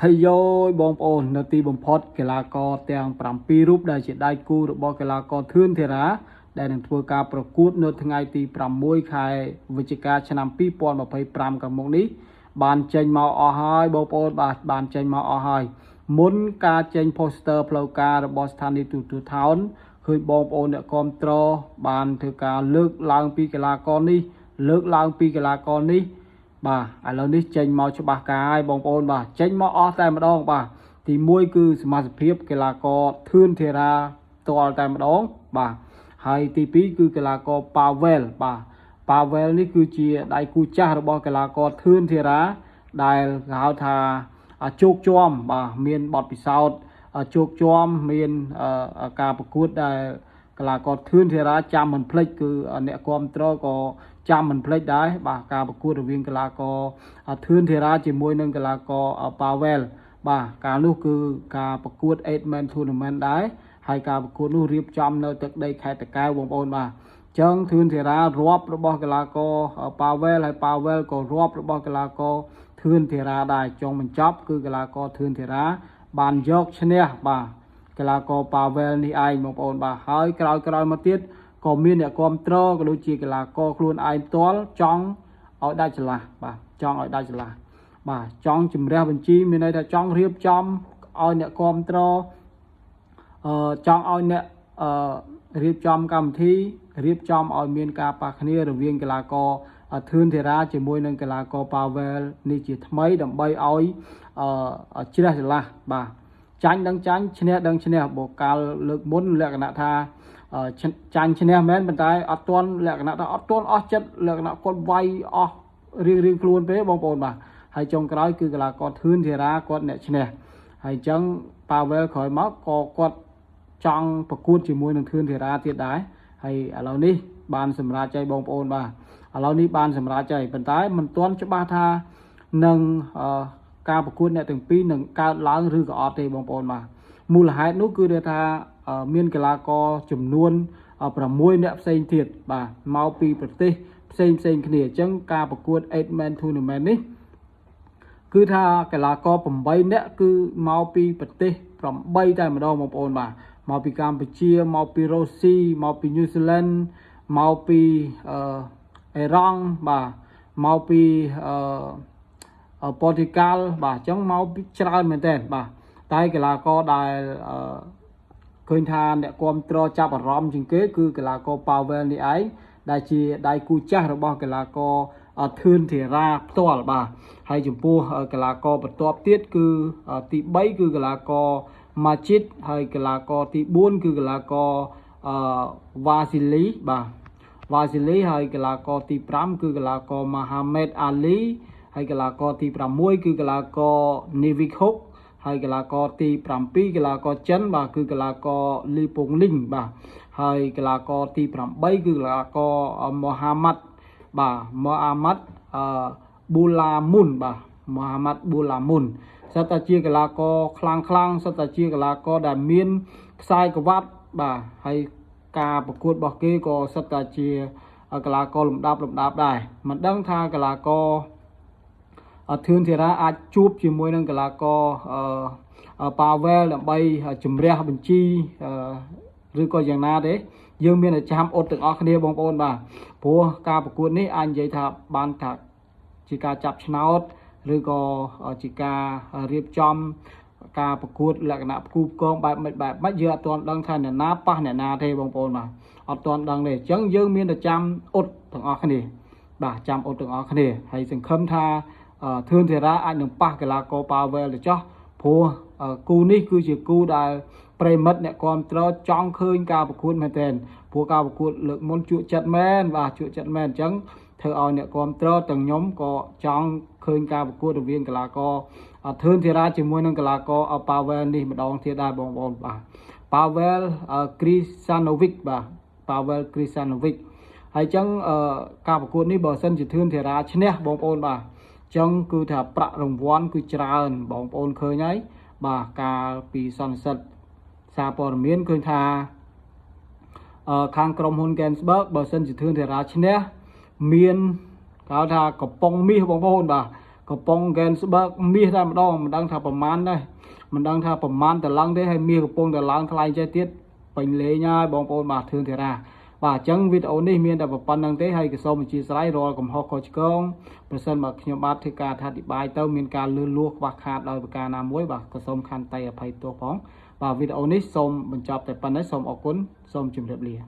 ហើយយបងប្អូននៅទីបំផុតកីឡាករទាំង7រូបដែលជាដៃគូរបស់កីឡាករធឿនធីរ៉ាដែលនឹងធ្វើការប្រកួតនៅថ្ងៃទី6ខែវិច្ឆិកាឆ្នាំ2025ខាងមុខនេះបានចេញមកអស់ហើយបងប្អូនបានចេញមកអស់ហើយមុនការចេញ poster ផ្លូវការរបស់ស្ថានីយទូរទស្សន៍ថោនឃើញបងប្អូនអ្នកគាំទ្របានធ្វើការលើកឡើងពីកីឡាករនេះបាទឥឡូវនេះចេញមកច្បាស់ការហើយបងប្អូនបាទចេញមកអស់តែម្ដងបាទទី1គឺសមាជិកភាពកីឡាករធឿនធីរ៉ាផ្ទាល់តែម្ដងបាទហើយទី2គឺកីឡាករប៉ាវ៉ែលប៉ាវ៉ែលនេះគឺជាដៃគូចាស់របស់កីឡាករធឿនធីរ៉ាដែលគេហៅថាជោគជាំបាទមានបទពិសោធន៍ជោគជាំមានការប្រកួតដែលកីឡាករធឿនធីរ៉ាចាំមិនភ្លេចគឺអ្នកគាំទ្រក៏ចាំមិនភ្លេចដែរបាទការប្រកួតរវាងកីឡាករធឿនធីរ៉ាជាមួយនឹងកីឡាករប៉ាវ៉ែលបាទការនោះគឺការប្រកួត 8-man tournament ដែរហើយការប្រកួតនោះរៀបចំនៅទឹកដីខេត្តតាកែវបងប្អូនបាទចឹងធឿនធីរ៉ារាប់របស់កីឡាករប៉ាវ៉ែលហើយប៉ាវ៉ែលក៏រាប់របស់កីឡាករធឿនធីរ៉ាដែរចុងបញ្ចប់គឺកីឡាករធឿនធីរ៉ាបានយកឈ្នះបាទកីឡាករប៉ាវ៉ែលនេះឯងបងប្អូនបាទហើយក្រោយមកទៀតក៏មានអ្នកគាំទ្រក៏ដូចជាកីឡាករខ្លួនឯងផ្ទាល់ចង់ឲ្យដាច់ឆ្លាស់បាទចង់ឲ្យដាច់ឆ្លាស់បាទចង់ជំរះបញ្ជីមានន័យថាចង់រៀបចំឲ្យអ្នកគាំទ្រចង់ឲ្យអ្នករៀបចំកម្មវិធីរៀបចំឲ្យមានការប៉ះគ្នារវាងកីឡាករធឿនធីរ៉ាជាមួយនឹងកីឡាករប៉ាវ៉ែលនេះជាថ្មីដើម្បីឲ្យជ្រះឆ្លាស់បាទចាញ់ដឹងចាញ់ឈ្នះដឹងឈ្នះបើកាលលើកមុនលក្ខណៈថាចាញ់ឈ្នះមែនប៉ុន្តែអត់ទាន់លក្ខណៈថាអត់ទាន់អស់ចិត្តលក្ខណៈគាត់វាយអស់រៀងខ្លួនពេកបងប្អូនបាទហើយចុងក្រោយគឺកីឡាករធឿនធីរ៉ាគាត់អ្នកឈ្នះហើយអញ្ចឹងប៉ាវ៉ែលក្រោយមកក៏គាត់ចង់ប្រកួតជាមួយនឹងធឿនធីរ៉ាទៀតដែរហើយឥឡូវនេះបានសម្រេចហើយបងប្អូនបាទឥឡូវនេះបានសម្រេចហើយប៉ុន្តែមិនទាន់ច្បាស់ថានឹងការប្រកួតអ្នកទាំងពីរនឹងកើតឡើងឬក៏អត់ទេបងប្អូនបាទមូលហេតុនោះគឺថាមានកីឡាករចំនួន6អ្នកផ្សេងទៀតបាទមកពីប្រទេសផ្សេងគ្នាអញ្ចឹងការប្រកួត 8-man tournament នេះគឺថាកីឡាករ8អ្នកគឺមកពីប្រទេស8តែម្ដងបងប្អូនបាទមកពីកម្ពុជាមកពីរុស្ស៊ីមកពីញូហ្សេឡង់មកពីអេរ៉ង់បាទមកពីប៉ូទុយហ្គាល់បាទអញ្ចឹងមកពីច្រើនមែនទែនបាទតែកីឡាករដែលឃើញថាអ្នកគាំទ្រចាប់អារម្មណ៍ជាងគេគឺកីឡាករប៉ាវ៉ែលនេះឯងដែលជាដៃគូចាស់របស់កីឡាករធឿនធីរ៉ាផ្ទាល់បាទហើយចំពោះកីឡាករបន្ទាប់ទៀតគឺទី3គឺកីឡាករម៉ាជីតហើយកីឡាករទី4គឺកីឡាករវ៉ាស៊ីលីបាទវ៉ាស៊ីលីហើយកីឡាករទី5គឺកីឡាករម៉ាហាម៉េតអាលីហើយកីឡាករទី6គឺកីឡាករនីវីខុកហើយកីឡាករទី7កីឡាករចិនបាទគឺកីឡាករលីពុងលីងបាទហើយកីឡាករទី8គឺកីឡាករម៉ូហាម៉ាត់បាទម៉ូហាម៉ាត់ប៊ូឡាមុនបាទម៉ូហាម៉ាត់ប៊ូឡាមុនសិតតែជាកីឡាករខ្លាំងសិតតែជាកីឡាករដែលមានខ្សែក្រវ៉ាត់បាទហើយការប្រកួតរបស់គេក៏សិតតែជាកីឡាករលំដាប់ដែរមិនដឹងថាកីឡាករធឿនធីរ៉ាអាចជួបជាមួយនឹងកីឡាករប៉ាវ៉ែលដើម្បីជំរះបញ្ជីឬក៏យ៉ាងណាទេយើងមានតែចាំអត់ទាំងអស់គ្នាបងប្អូនបាទព្រោះការប្រកួតនេះអាចនិយាយថាបានថាជាការចាប់ឆ្នោតឬក៏ជាការរៀបចំការប្រកួតលក្ខណៈផ្គូផ្គងបែបម៉េចយើងអត់ទាន់ដឹងថាអ្នកណាប៉ះអ្នកណាទេបងប្អូនបាទអត់ទាន់ដឹងទេអញ្ចឹងយើងមានតែចាំអត់ទាំងអស់គ្នាបាទចាំអត់ទាំងអស់គ្នាហើយសង្ឃឹមថាធឿនធីរ៉ាអាចនឹងប៉ះកីឡាករប៉ាវ៉ែលទៅចោះព្រោះគូនេះគឺជាគូដែលប្រិមិត្តអ្នកគាំទ្រចង់ឃើញការប្រកួតមែនទែនព្រោះការប្រកួតលើកមុនជក់ចិត្តមែនបាទជក់ចិត្តមែនអញ្ចឹងធ្វើឲ្យអ្នកគាំទ្រទាំងខ្ញុំក៏ចង់ឃើញការប្រកួតរវាងកីឡាករធឿនធីរ៉ាជាមួយនឹងកីឡាករប៉ាវ៉ែលនេះម្ដងទៀតដែរបងប្អូនបាទប៉ាវ៉ែលគ្រីសាណូវិកបាទប៉ាវ៉ែលគ្រីសាណូវិកហើយអញ្ចឹងការប្រកួតនេះបើសិនជាធឿនធីរ៉ាឈ្នះបងប្អូនបាទចឹងគឺថាប្រាក់រង្វាន់គឺច្រើនបងប្អូនឃើញហើយបាទកាលពីសន្និសីទសារព័ត៌មានឃើញថាខាងក្រុមហ៊ុន Gensburg បើសិនជាធឿនធីរ៉ាឈ្នះមានគេហៅថាកំប៉ុងមាសបងប្អូនបាទ ก็ปองแกนสบักมีได้มาดองมันดังท่าประมาณได้มันดังท่าประมาณแต่ลังได้ให้มีกระปงแต่ลังทลายใจเตี้ยเป็นเลยง่ายบองโอนบาเทือนเถระว่าจังวิดีโอนี้มีแต่ปันดังเต้ให้กระสมจีสไลรอกับฮอกคอชกงเปอร์เซ็นต์บักขยมบัตรที่การทัดบายเต้ามีการลื่นลวกบักขาดโดยประการนามวยบักกระสมคันไตอภัยตัวพ้องว่าวิดีโอนี้สมบรรจบแต่ปันได้สมออกกุนสมจุ่มเรียบเรีย